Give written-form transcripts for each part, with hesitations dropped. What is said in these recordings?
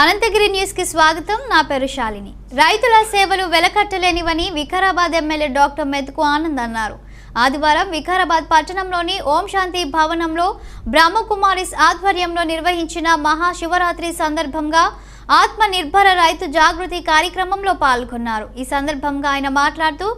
Anantagiri news కి స్వాగతం. నా పేరు శాలిని. రైతుల సేవలు వెలకట్టలేనివని వికారాబాద్ ఎమ్మెల్యే డాక్టర్ మెతుకు ఆనంద్ అన్నారు. ఆదివారం వికారాబాద్ పట్టణంలోని ఓం శాంతి భవనంలో బ్రహ్మకుమారిస్ ఆధ్వర్యంలో నిర్వహించిన మహాశివరాత్రి సందర్భంగా ఆత్మ నిర్భర రైతు జాగృతి కార్యక్రమంలో పాల్గొన్నారు. ఈ సందర్భంగా ఆయన మాట్లాడుతూ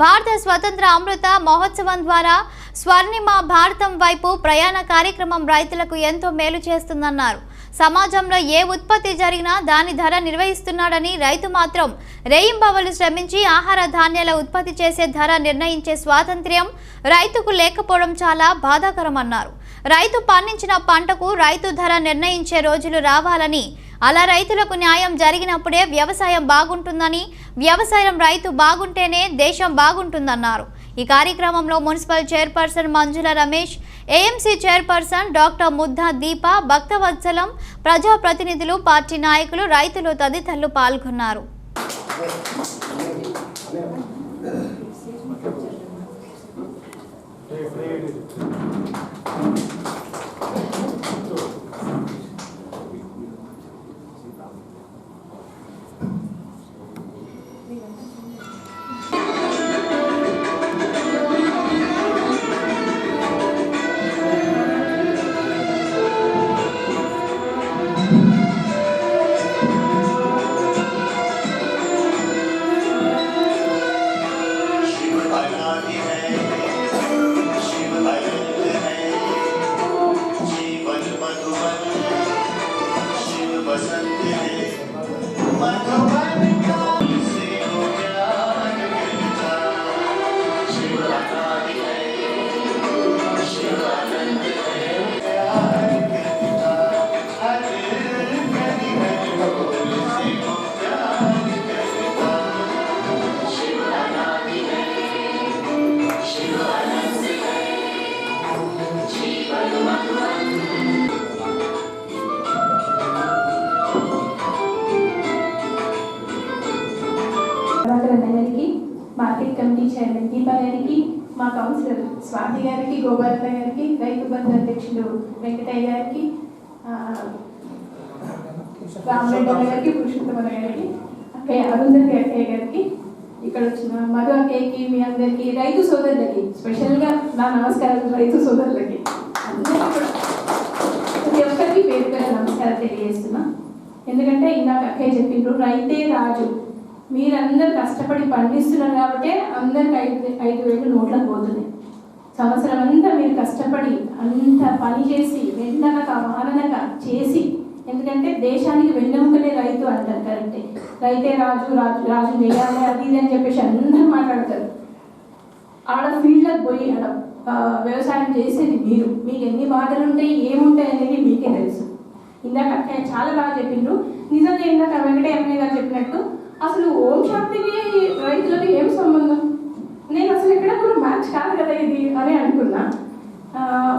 భారత స్వతంత్ర అమృత మహోత్సవం ద్వారా స్వర్ణిమ భారతం వైపు ప్రయాణ కార్యక్రమం రైతులకు ఎంతో మేలు చేస్తుందన్నారు. సమాజంలో ఏ ఉత్పత్తి జరిగినా దాని ధర నిర్వహిస్తున్నాడని, రైతు మాత్రం రేయింబవలు శ్రమించి ఆహార ధాన్యాల ఉత్పత్తి చేసే ధర నిర్ణయించే స్వాతంత్ర్యం రైతుకు లేకపోవడం చాలా బాధాకరమన్నారు. రైతు పండించిన పంటకు రైతు ధర నిర్ణయించే రోజులు రావాలని, అలా రైతులకు న్యాయం జరిగినప్పుడే వ్యవసాయం బాగుంటుందని, వ్యవసాయం రైతు బాగుంటేనే దేశం బాగుంటుందన్నారు. ఈ కార్యక్రమంలో మున్సిపల్ చైర్పర్సన్ మంజుల రమేష్, ఏఎంసీ చైర్పర్సన్ డాక్టర్ ముద్దా దీప, భక్తవత్సలం, ప్రజాప్రతినిధులు, పార్టీ నాయకులు, రైతులు తదితరులు పాల్గొన్నారు. మార్కెట్ కమిటీ చైర్మన్ దీపా గారికి, మా కౌన్సిలర్ స్వాతి గారికి, గోపాలన్న గారికి, రైతు బంధు అధ్యక్షులు వెంకటయ్య గారికి, రామరెడ్డి గారికి, పురుషోత్తమ గారికి, అక్కయ్య అరుంధతి అక్కయ్య గారికి, ఇక్కడ వచ్చిన మధు అక్కయ్యకి, మీ అందరికీ, రైతు సోదరులకి స్పెషల్గా నా నమస్కారాలు. రైతు సోదరులకి ప్రతి ఒక్కరికి పేరు పేరు నమస్కారం తెలియజేస్తున్నా. ఎందుకంటే ఇందాక అక్కయ్య చెప్పిండ్రు, రైతే రాజు. మీరందరూ కష్టపడి పండిస్తున్నారు కాబట్టి అందరికి 5,000 నోట్లకు పోతున్నాయి. సంవత్సరం అంతా మీరు కష్టపడి అంత పని చేసి వెన్ననక మాననక చేసి, ఎందుకంటే దేశానికి వెన్నెముకనే రైతు అంటారు. కరెక్టే, రైతే రాజు, రాజు రాజు చేయాలి అది ఇది అని చెప్పేసి అందరూ మాట్లాడతారు. ఆడ ఫీల్డ్లకు పోయి ఆడ వ్యవసాయం చేసేది మీరు. మీకు ఎన్ని బాధలు ఉంటాయి, ఏముంటాయి అనేది మీకే తెలుసు. ఇందాక అక్కయ్య చాలా బాగా చెప్పిండ్రు. నిజంగా ఇందాక వెంకటయ్య గారు చెప్పినట్టు అసలు ఓం శాంతికి రైతులకు ఏం సంబంధం? నేను అసలు ఎక్కడ కూడా మ్యాచ్ కాదు కదా ఇది అని అనుకున్నా.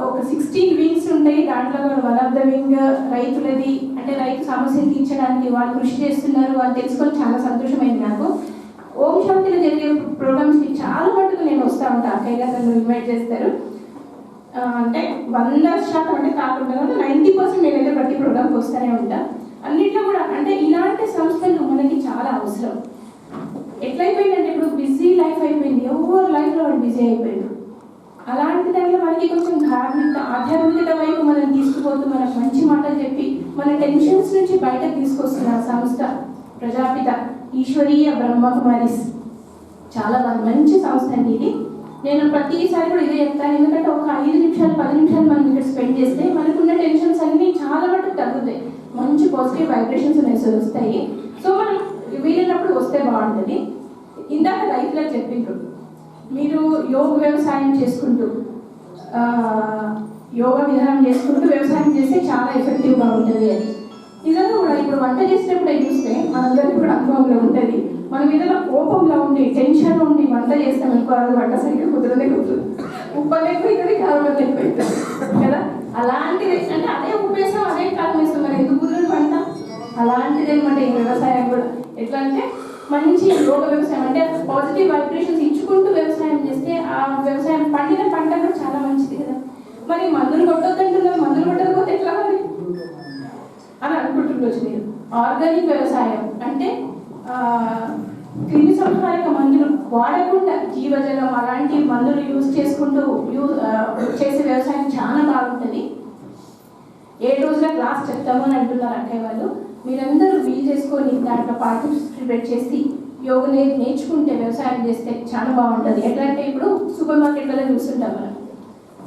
ఒక 16 వింగ్స్ ఉంటాయి, దాంట్లో వన్ ఆఫ్ ద వింగ్ రైతులది. అంటే రైతు సమస్యలు తీర్చడానికి వాళ్ళు కృషి చేస్తున్నారు, వాళ్ళు తెలుసుకొని చాలా సంతోషమైంది నాకు. ఓం శాంతిలో జరిగే ప్రోగ్రామ్స్కి చాలా మటుకు నేను వస్తూ ఉంటాను. అక్కయ్య గారు నన్ను ఇన్వైట్ చేస్తారు. అంటే 100% అంటే కాకుండా 90% నేనైతే ప్రతి ప్రోగ్రామ్కి వస్తూనే ఉంటాను. అన్నిట్లో కూడా అంటే ఇలాంటి సంస్థలు మనకి చాలా అవసరం. ఎట్లయిపోయిందంటే ఇప్పుడు బిజీ లైఫ్ అయిపోయింది, ఎవరు లైఫ్లో వాళ్ళు బిజీ అయిపోయింది. అలాంటి దాంట్లో మనకి కొంచెం ఆధ్యాత్మికత వైపు మనం తీసుకుపోతూ మనకు మంచి మాటలు చెప్పి మన టెన్షన్స్ నుంచి బయటకు తీసుకొస్తున్న సంస్థ ప్రజాపిత ఈశ్వరీయ బ్రహ్మకుమారిస్. చాలా మంచి సంస్థ అండి ఇది. నేను ప్రతిసారి కూడా ఇదే చెప్తాను. ఎందుకంటే ఒక 5 నిమిషాలు 10 నిమిషాలు మనం ఇక్కడ స్పెండ్ చేస్తే మనకున్న టెన్షన్స్ అన్నీ చాలా మటుకు తగ్గుతాయి. మంచి పాజిటివ్ వైబ్రేషన్స్ అనేవి వస్తాయి. సో మనం వీలైనప్పుడు వస్తే బాగుంటుంది. ఇందాక రైతులకు చెప్పిండ్రు, మీరు యోగ వ్యవసాయం చేసుకుంటూ యోగా విధానం చేసుకుంటూ వ్యవసాయం చేస్తే చాలా ఎఫెక్టివ్గా ఉంటుంది అని. నిజంగా కూడా ఇప్పుడు వంట చేసేటప్పుడు చూస్తే మనందరికీ కూడా అనుభవంలో ఉంటుంది. మన మీద కోపంలో ఉండి టెన్షన్ ఉండి వంట చేస్తాం అనుకో, అది వంట సరిగ్గా కుదరనే కుదరదు. ఉప్పు ఎక్కువైతుంది, కారం ఎక్కువైతుంది కదా. అలాంటిది అంటే అదే ఉప్పు వేస్తాం, అదే కారం వేస్తాం, మరి ఎందుకు కుదరదు వంట? అలాంటిది అనమాట ఈ వ్యవసాయం కూడా. ఎట్లా అంటే మంచి యోగ వ్యవసాయం అంటే పాజిటివ్ వైబ్రేషన్స్ ఇచ్చుకుంటూ వ్యవసాయం చేస్తే ఆ వ్యవసాయం పండిన పంట కూడా చాలా మంచిది కదా. మరి మందులు కొట్టొద్దంటున్నారు, మందులు కొట్టకపోతే ఎట్లా మరి అని అనుకుంటుండొచ్చు మీరు. ఆర్గానిక్ వ్యవసాయం అంటే క్రిమి సంహారక మందులు వాడకుండా జీవజలం అలాంటి మందులు యూజ్ చేసుకుంటూ చేసే వ్యవసాయం చాలా బాగుంటుంది. 7 రోజుల క్లాస్ చెప్తాము అని అంటున్నారు అక్కయ్య వాళ్ళు. మీరందరూ వీలు చేసుకొని దాంట్లో పార్టిసిపేట్ చేసి యోగ నేర్చుకుంటే వ్యవసాయం చేస్తే చాలా బాగుంటుంది. ఎట్లా అంటే ఇప్పుడు సూపర్ మార్కెట్లలో చూస్తుంటాం మనం,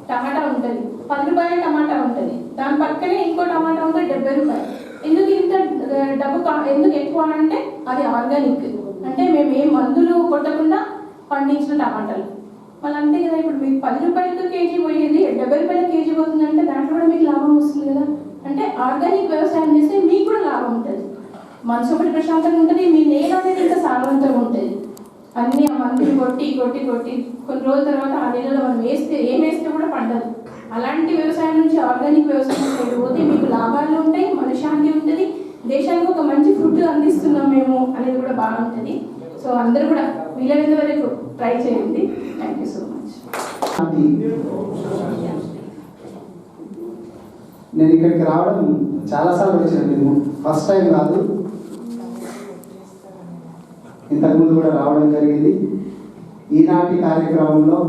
టమాటా ఉంటుంది 10 రూపాయల టమాటా ఉంటుంది, దాని పక్కనే ఇంకో టమాటా ఉంటుంది 70 రూపాయలు. ఎందుకు ఇంత డబ్బు ఎందుకు ఎక్కువ అంటే అది ఆర్గానిక్, అంటే మేము ఏం మందులు కొట్టకుండా పండించిన టమాటాలు. మళ్ళీ అంతే కదా, ఇప్పుడు మీకు 10 రూపాయలతో కేజీ పోయేది 70 రూపాయల కేజీ పోతుందంటే దాంట్లో కూడా మీకు లాభం వస్తుంది కదా. అంటే ఆర్గానిక్ వ్యవసాయం చేస్తే మీకు కూడా లాభం ఉంటుంది, మనసు ఒకటి ప్రశాంతంగా ఉంటుంది, మీ నేల అనేది ఇంకా సారవంతంగా ఉంటుంది. అన్నీ ఆ మందులు కొట్టి కొట్టి కొట్టి కొన్ని రోజుల తర్వాత ఆ నెలలో మనం ఏం వేస్తే కూడా పండదు. అలాంటి వ్యవసాయం నుంచి ఆర్గానిక్ వ్యవసాయం సైడ్ పోతే మీకు లాభాలు ఉంటాయి, మనశ్శాంతి ఉంటుంది, దేశానికి ఒక మంచి ఫుడ్ అందిస్తున్నాం మేము అనేది కూడా బాగుంటుంది. సో అందరూ కూడా వీలైనంత వరకు ట్రై చేయండి. Thank you so much. నేను ఇక్కడికి రావడం చాలాసార్లు వచ్చాను, నేను ఫస్ట్ టైం కాదు, ఇంతకుముందు కూడా రావడం జరిగింది. ఈనాటి కార్యక్రమంలో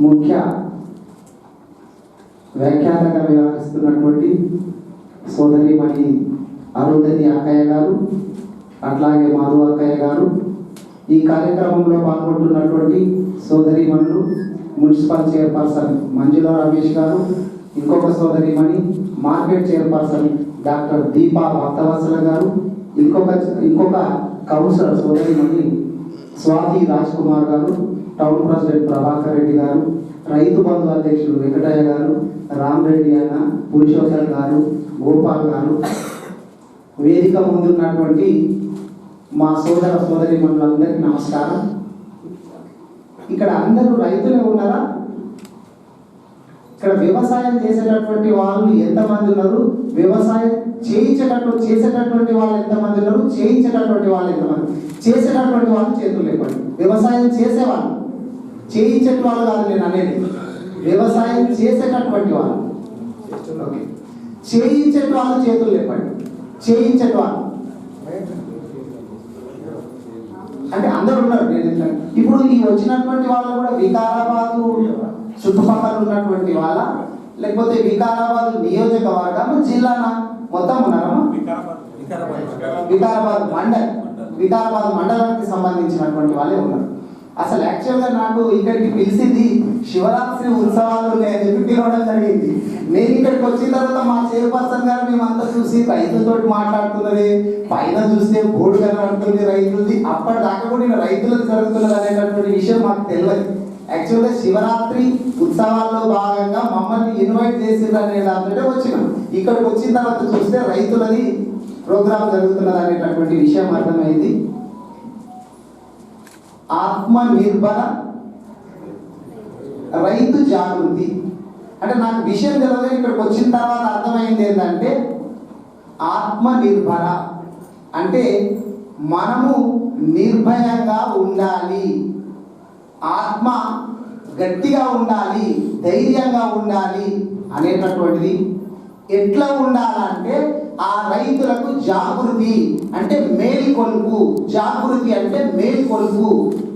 ముఖ్య వ్యాఖ్యాతగా వ్యవహరిస్తున్నటువంటి సోదరిమణి అరుంధతి అక్కయ్య గారు, అట్లాగే మాధు అక్కయ్య గారు, ఈ కార్యక్రమంలో పాల్గొంటున్నటువంటి సోదరిమణులు మున్సిపల్ చైర్పర్సన్ మంజుల రమేష్ గారు, ఇంకొక సోదరిమణి market chairperson doctor Deepa Bhaktavatsala గారు, ఇంకొక కౌన్సిలర్ సోదరిమణి స్వాతి రాజ్ కుమార్ గారు, టౌన్ ప్రెసిడెంట్ ప్రభాకర్ రెడ్డి గారు, రైతు బంధు అధ్యక్షులు వెంకటయ్య గారు, రామరెడ్డి అన్న, పురుషోత్తమ్ గారు, గోపాల్ గారు, వేదిక ముందున్నటువంటి మా సోదరిమణులందరికీ నమస్కారం. ఇక్కడ అందరూ రైతులే ఉన్నారా? ఇక్కడ వ్యవసాయం చేసేటటువంటి వాళ్ళు ఎంతమంది ఉన్నారు? వ్యవసాయం చేసేటటువంటి వాళ్ళు ఎంతమంది ఉన్నారు? చేయించేటటువంటి వాళ్ళు ఎంతమంది? చేసేటటువంటి వాళ్ళు చేతులు లేపండి. వ్యవసాయం చేసేవాళ్ళు, చేయించే వాళ్ళు కాదు నేను అనేది, వ్యవసాయం చేసేటటువంటి వాళ్ళు. ఓకే, చేయించే వాళ్ళు చేతులు లేపండి. చేయించే వాళ్ళు అంటే అందరూ ఉన్నారు. ఇప్పుడు ఈ వచ్చినటువంటి వాళ్ళు కూడా వికారాబాదు చుట్టుపక్కల ఉన్నటువంటి వాళ్ళ, లేకపోతే వికారాబాద్ నియోజకవర్గం జిల్లానా మొత్తం ఉన్నారమ్మా? వికారాబాద్ మండలానికి సంబంధించినటువంటి వాళ్ళే ఉన్నారు. అసలు యాక్చువల్గా నాకు ఇక్కడికి పిలిచింది శివరాత్రి ఉత్సవాలు ఉన్నాయని చెప్పి పిలవడం జరిగింది. నేను ఇక్కడికి వచ్చిన తర్వాత మా చైర్పర్సన్ గారు మేమంతా చూసి రైతులతో మాట్లాడుతున్నది, పైన చూస్తే బోర్డు కనబడుతుంది రైతులది, అప్పటిదాకా కూడా నేను రైతులకు జరుగుతున్నది అనేటటువంటి విషయం మాకు తెలియదు. యాక్చువల్గా శివరాత్రి ఉత్సవాల్లో భాగంగా మమ్మల్ని ఇన్వైట్ చేసిండ్రు అనే దాంతో వచ్చినాం. ఇక్కడికి వచ్చిన తర్వాత చూస్తే రైతులది ప్రోగ్రాం జరుగుతున్నది అనేటటువంటి విషయం అర్థమైంది. ఆత్మనిర్భర రైతు జాగృతి అంటే నాకు విషయం తెలియదు, ఇక్కడికి వచ్చిన తర్వాత అర్థమైంది ఏంటంటే ఆత్మనిర్భర అంటే మనము నిర్భయంగా ఉండాలి, ఆత్మ గట్టిగా ఉండాలి, ధైర్యంగా ఉండాలి అనేటటువంటిది. ఎట్లా ఉండాలంటే ఆ రైతులకు జాగృతి అంటే మేల్కొల్పు, జాగృతి అంటే మేల్కొల్పు,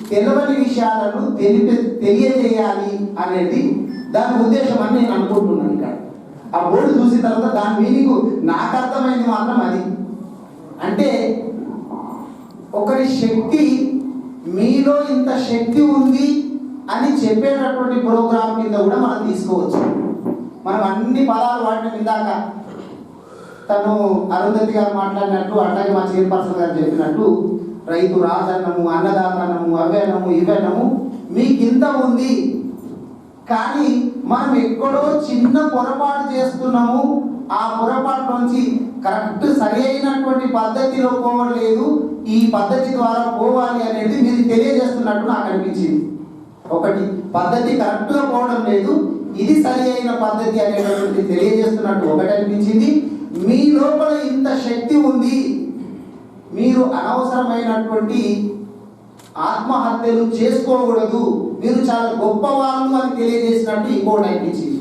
తెలియని విషయాలను తెలియజేయాలి అనేది దాని ఉద్దేశం అని నేను అనుకుంటున్నాను. ఇక్కడ ఆ బోర్డు చూసిన తర్వాత దాని మీనింగ్ నాకు అర్థమైంది మాత్రం అది. అంటే ఒకరి శక్తి, మీలో ఇంత శక్తి ఉంది అని చెప్పేటటువంటి ప్రోగ్రాం కింద కూడా మనం తీసుకోవచ్చు. మనం అన్ని పదాలు వాడిన ఇందాక తను అరుంధతి గారు మాట్లాడినట్టు, అట్లాగే మా చైర్పర్సన్ గారు చెప్పినట్టు రైతు రాజన్నము, అన్నదాతనము, అవేనము, ఇవేనము, మీకు ఇంత ఉంది కానీ మనం ఎక్కడో చిన్న పొరపాటు చేస్తున్నాము, ఆ పొరపాటు నుంచి కరెక్ట్ సరి అయినటువంటి పద్ధతిలో పోవట్లేదు, ఈ పద్ధతి ద్వారా పోవాలి అనేది మీరు తెలియజేస్తున్నట్టు నాకు అనిపించింది. ఒకటి పద్ధతి కరెక్ట్గా పోవడం లేదు, ఇది సరి అయిన పద్ధతి అనేటటువంటి తెలియజేస్తున్నట్టు ఒకటి అనిపించింది. మీ లోపల ఇంత శక్తి ఉంది, మీరు అనవసరమైనటువంటి ఆత్మహత్యలు చేసుకోకూడదు, మీరు చాలా గొప్ప వాళ్ళు అని తెలియజేసినట్టు ఇంకోటి అనిపించింది.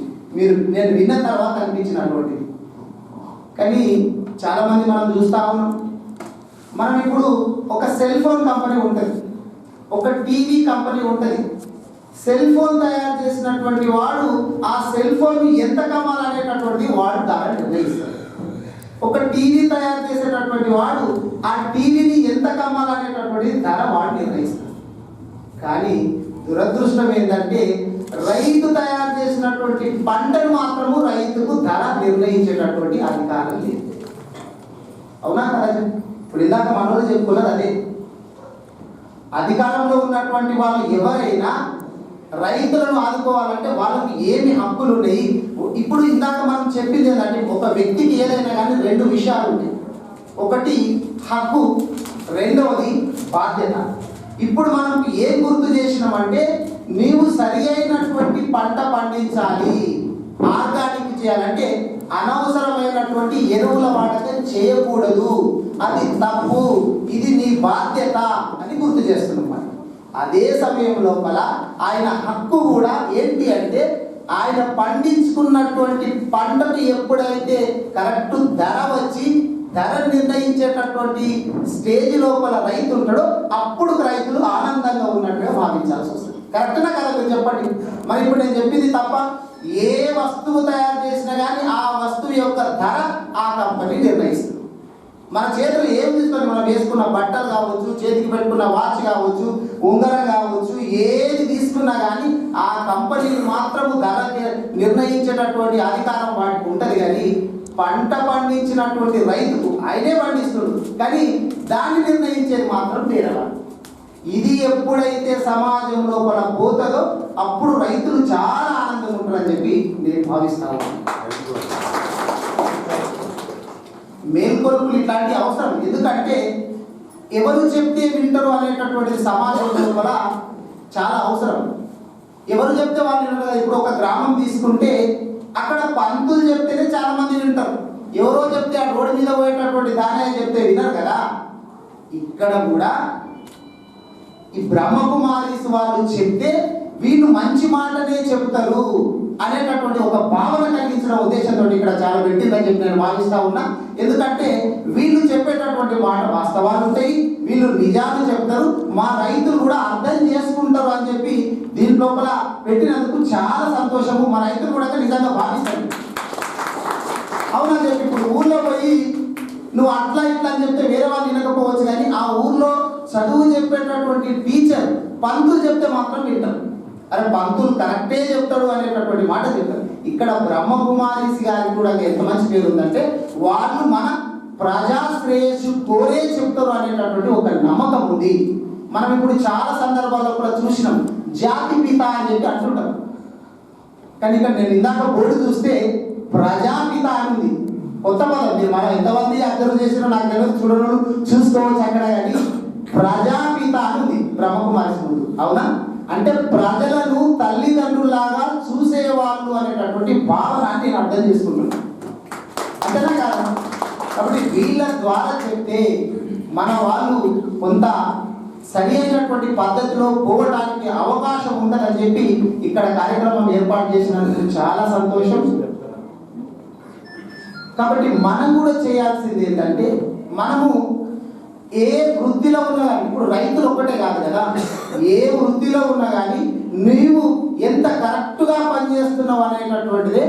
నేను విన్న తర్వాత అనిపించినటువంటిది. కానీ చాలామంది మనం చూస్తూ ఉన్నాం. మనం ఇప్పుడు ఒక సెల్ ఫోన్ కంపెనీ ఉంటుంది, ఒక టీవీ కంపెనీ ఉంటుంది. సెల్ ఫోన్ తయారు చేసినటువంటి వాడు ఆ సెల్ ఫోన్ ఎంత కమ్మాలనేటటువంటి వాడు ధర నిర్ణయిస్తాడు. ఒక టీవీ తయారు చేసేటటువంటి వాడు ఆ టీవీని ఎంత కమ్మాలనేటటువంటి ధర వాడు నిర్ణయిస్తాడు. కానీ దురదృష్టం ఏంటంటే రైతు తయారు చేసినటువంటి పంటను మాత్రము రైతుకు ధర నిర్ణయించేటటువంటి అధికారం లేదు. అవునా కదా? ఇప్పుడు ఇందాక మనోళ్ళు చెప్పుకున్నది అదే. అధికారంలో ఉన్నటువంటి వాళ్ళు ఎవరైనా రైతులను ఆదుకోవాలంటే వాళ్ళకి ఏమి హక్కులు ఉన్నాయి? ఇప్పుడు ఇందాక మనం చెప్పింది ఏంటంటే ఒక వ్యక్తికి ఏదైనా కానీ రెండు విషయాలు ఉన్నాయి. ఒకటి హక్కు, రెండవది బాధ్యత. ఇప్పుడు మనం ఏం గుర్తు చేసినామంటే నీవు సరి అయినటువంటి పంట పండించాలి, ఆర్గానిక్ చేయాలంటే అనవసరమైనటువంటి ఎరువుల వాడకం చేయకూడదు, అది తప్పు, ఇది నీ బాధ్యత అని గుర్తు చేస్తున్నాం. అదే సమయం లోపల ఆయన హక్కు కూడా ఏంటి అంటే ఆయన పండించుకున్నటువంటి పంటకు ఎప్పుడైతే కరెక్ట్ ధర వచ్చి ధర నిర్ణయించేటటువంటి స్టేజ్ లోపల రైతు ఉంటాడో అప్పుడు రైతులు ఆనందంగా ఉన్నట్టుగా భావించాల్సి వస్తుంది. కరెక్ట్నా కదా? మీరు చెప్పండి. మరి ఇప్పుడు నేను చెప్పింది తప్ప? ఏ వస్తువు తయారు చేసినా కానీ ఆ వస్తువు యొక్క ధర ఆ కంపెనీ నిర్ణయిస్తుంది. మన చేతులు ఏం తీసుకొని మనం వేసుకున్న బట్టలు కావచ్చు, చేతికి పెట్టుకున్న వాచ్ కావచ్చు, ఉంగరం కావచ్చు, ఏది తీసుకున్నా కానీ ఆ కంపెనీలు మాత్రము ధర నిర్ణయించేటటువంటి అధికారం వాటికి ఉంటుంది. కానీ పంట పండించినటువంటి రైతుకు ఆయనే పండిస్తున్నాడు, కానీ దాన్ని నిర్ణయించేది మాత్రం వేరేవాడు. ఇది ఎప్పుడైతే సమాజం లోపల పోతుందో అప్పుడు రైతులు చాలా ఆనందంగా ఉంటారని చెప్పి నేను భావిస్తాను. మేల్కొలుపులు ఇట్లాంటి అవసరం. ఎందుకంటే ఎవరు చెప్తే వింటారు అనేటటువంటి సమాజం లోపల చాలా అవసరం. ఎవరు చెప్తే వాళ్ళు వింటారు కదా. ఇప్పుడు ఒక గ్రామం తీసుకుంటే అక్కడ పంతులు చెప్తేనే చాలా మంది వింటారు. ఎవరో చెప్తే ఆ రోడ్డు మీద పోయేటటువంటి దానయ్య చెప్తే వినరు కదా. ఇక్కడ కూడా ఈ బ్రహ్మకుమారీస్ వాళ్ళు చెప్తే వీళ్ళు మంచి మాటనే చెప్తారు అనేటటువంటి ఒక భావన కలిగించడం ఉద్దేశంతో ఇక్కడ చాలా పెట్టిందని చెప్పి నేను భావిస్తా ఉన్నా. ఎందుకంటే వీళ్ళు చెప్పేటటువంటి మాట వాస్తవాలు ఉంటాయి, వీళ్ళు నిజాలు చెప్తారు, మా రైతులు కూడా అర్థం చేసుకుంటారు అని చెప్పి దీని లోపల పెట్టినందుకు చాలా సంతోషము. మా రైతులు కూడా నిజంగా భావిస్తారు. అవునా చెప్పి ఇప్పుడు ఊళ్ళో పోయి నువ్వు అట్లా ఇట్లా అని చెప్తే వేరే వాళ్ళు వినకపోవచ్చు, కానీ ఆ ఊర్లో చదువు చెప్పేటటువంటి టీచర్ పంతులు చెప్తే మాత్రం వింటారు. అరే పంతులు కరెక్టే చెప్తాడు అనేటటువంటి మాట చెప్తారు. ఇక్కడ బ్రహ్మకుమారీస్ గారికి కూడా ఎంత మంచి పేరు ఉందంటే వాళ్ళు మన ప్రజాశ్రేయస్సు కోరే చెప్తారు అనేటటువంటి ఒక నమ్మకం ఉంది. మనం ఇప్పుడు చాలా సందర్భాల్లో కూడా చూసినాం, జాతి పిత అని చెప్పి అంటుంటాం. కానీ ఇక్కడ నేను ఇందాక బోర్డు చూస్తే ప్రజాపిత అని ఉంది. కొత్త పదం. మీరు మనం ఎంతమంది అబ్జర్వ్ చేసినా నాకు తెలియదు, చూడను చూసుకోవచ్చు అక్కడ. కానీ ప్రజాపిత అని ఉంది బ్రహ్మకుమారీస్ ముందు. అవునా? అంటే ప్రజలను తల్లిదండ్రులాగా చూసేవాళ్ళు అనేటటువంటి భావన నేను అర్థం చేసుకుంటున్నాను. అంతేనా కాదు? కాబట్టి వీళ్ళ ద్వారా చెప్తే మన వాళ్ళు కొంత సరి అయినటువంటి పద్ధతిలో పోవడానికి అవకాశం ఉందని చెప్పి ఇక్కడ కార్యక్రమం ఏర్పాటు చేసినందుకు చాలా సంతోషం. కాబట్టి మనం కూడా చేయాల్సింది ఏంటంటే మనము ఏ వృత్తిలో ఉన్నా కానీ, ఇప్పుడు రైతులు ఒక్కటే కాదు కదా, ఏ వృత్తిలో ఉన్నా కానీ నీవు ఎంత కరెక్ట్గా పనిచేస్తున్నావు అనేటటువంటిదే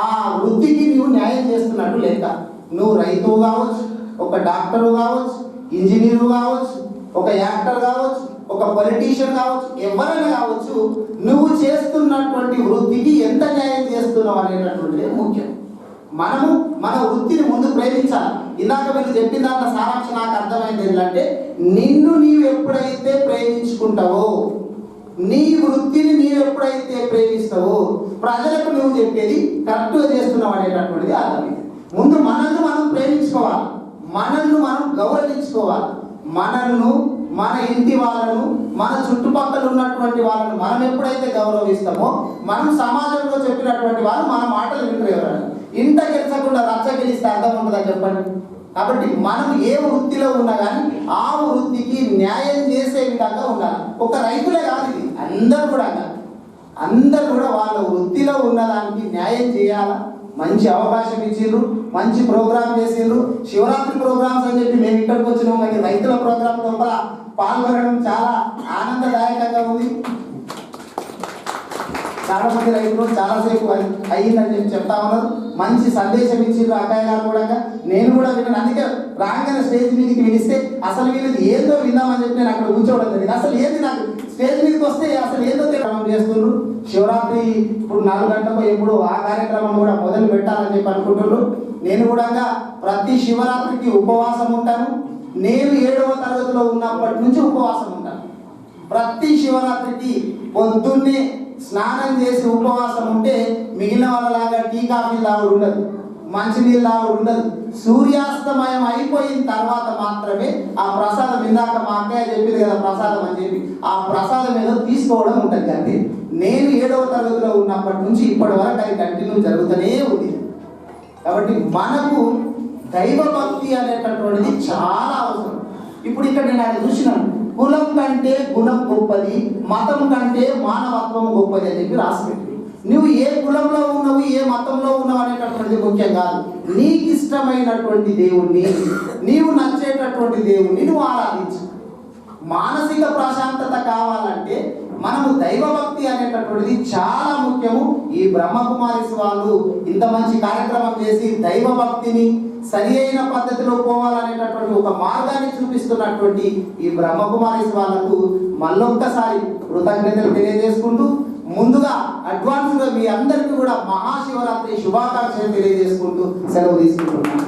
ఆ వృత్తికి నీవు న్యాయం చేస్తున్నట్టు లెక్క. నువ్వు రైతువు కావచ్చు, ఒక డాక్టరు కావచ్చు, ఇంజనీరు కావచ్చు, ఒక యాక్టర్ కావచ్చు, ఒక పొలిటీషియన్ కావచ్చు, ఎవరైనా కావచ్చు, నువ్వు చేస్తున్నటువంటి వృత్తికి ఎంత న్యాయం చేస్తున్నావు అనేటటువంటిదే ముఖ్యం. మనము మన వృత్తిని ముందు ప్రేమించాలి. ఇందాక మీరు చెప్పిన దాంట్లో సారాంశం నాకు అర్థమైంది ఏంటంటే నిన్ను నీవు ఎప్పుడైతే ప్రేమించుకుంటావో, నీ వృత్తిని నీవు ఎప్పుడైతే ప్రేమిస్తావో ప్రజలకు నువ్వు చెప్పేది కరెక్ట్గా చేస్తున్నావు అనేటటువంటిది అర్థమైంది. ముందు మనల్ని మనం ప్రేమించుకోవాలి, మనల్ని మనం గౌరవించుకోవాలి. మనల్ని, మన ఇంటి వాళ్ళను, మన చుట్టుపక్కల ఉన్నటువంటి వాళ్ళను మనం ఎప్పుడైతే గౌరవిస్తామో మనం సమాజంలో చెప్పినటువంటి వాళ్ళు మన మాటలు వింటారు. ఇంత గెలిచకుండా రచ్చ గెలిస్తే అర్థం ఉంటుందా చెప్పండి? కాబట్టి మనం ఏ వృత్తిలో ఉన్నా కానీ ఆ వృత్తికి న్యాయం చేసే విధంగా ఉండాలి. ఒక రైతులే కాదు, ఇది అందరూ కూడా వాళ్ళ వృత్తిలో ఉన్నదానికి న్యాయం చేయాలా. మంచి అవకాశం ఇచ్చిర్రు, మంచి ప్రోగ్రామ్ చేసిండ్రు. శివరాత్రి ప్రోగ్రామ్స్ అని చెప్పి మేము ఇక్కడికి వచ్చినాము, కానీ రైతుల ప్రోగ్రాం లోపల పాల్గొనడం చాలా ఆనందదాయకంగా ఉంది. చాలా మంది రైతులు చాలాసేపు అయ్యిందని చెప్పి చెప్తా ఉన్నారు. మంచి సందేశం ఇచ్చిండ్రు అక్కయ్య గారు కూడా. నేను కూడా విన్నాను. అందుకే రాగానే స్టేజ్ మీదకి వినిస్తే అసలు వీళ్ళది ఏందో విందామని చెప్పి నేను అక్కడ కూర్చోవడం జరిగింది. అసలు ఏంది నాకు స్టేజ్ మీదకి వస్తే అసలు ఏందో క్రమం చేస్తున్నారు. శివరాత్రి ఇప్పుడు 4 గంటలకు ఎప్పుడు ఆ కార్యక్రమం కూడా మొదలు పెట్టాలని చెప్పి అనుకుంటున్నారు. నేను కూడా ప్రతి శివరాత్రికి ఉపవాసం ఉంటాను. నేను 7వ తరగతిలో ఉన్నప్పటి నుంచి ఉపవాసం ఉంటాను. ప్రతి శివరాత్రికి పొద్దున్నే స్నానం చేసి ఉపవాసం ఉంటే మిగిలిన వాళ్ళలాగా టీ కాఫీ తాగుడు ఉండదు, మంచినీళ్ళు తాగుడు ఉండదు. సూర్యాస్తమయం అయిపోయిన తర్వాత మాత్రమే ఆ ప్రసాదం, ఇందాక మా అక్కయ్య చెప్పింది కదా ప్రసాదం అని చెప్పి, ఆ ప్రసాదం ఏదో తీసుకోవడం ఉంటుంది. అంటే నేను 7వ తరగతిలో ఉన్నప్పటి నుంచి ఇప్పటి వరకు అది కంటిన్యూ జరుగుతూనే ఉంది. కాబట్టి మనకు దైవభక్తి అనేటటువంటిది చాలా అవసరం. ఇప్పుడు ఇక్కడ నేను అది చూసినాను, కులం కంటే గుణం గొప్పది, మతం కంటే మానవత్వం గొప్పది అని చెప్పి రాసిపెట్టి, నువ్వు ఏ కులంలో ఉన్నావు ఏ మతంలో ఉన్నావు అనేటటువంటిది ముఖ్యం కాదు. నీకు ఇష్టమైనటువంటి దేవుణ్ణి, నీవు నచ్చేటటువంటి దేవుణ్ణి నువ్వు ఆరాధించు. మానసిక ప్రశాంతత కావాలంటే మనము దైవభక్తి అనేటటువంటిది చాలా ముఖ్యము. ఈ బ్రహ్మకుమారిస్ వాళ్ళు ఇంత మంచి కార్యక్రమం చేసి దైవభక్తిని సరి అయిన పద్ధతిలో పోవాలనేటటువంటి ఒక మార్గాన్ని చూపిస్తున్నటువంటి ఈ బ్రహ్మకుమారిస్ వాళ్ళకు మళ్ళొక్కసారి కృతజ్ఞతలు తెలియజేసుకుంటూ, ముందుగా అడ్వాన్స్గా మీ అందరికీ కూడా మహాశివరాత్రి శుభాకాంక్షలు తెలియజేసుకుంటూ సెలవు తీసుకుంటున్నాను.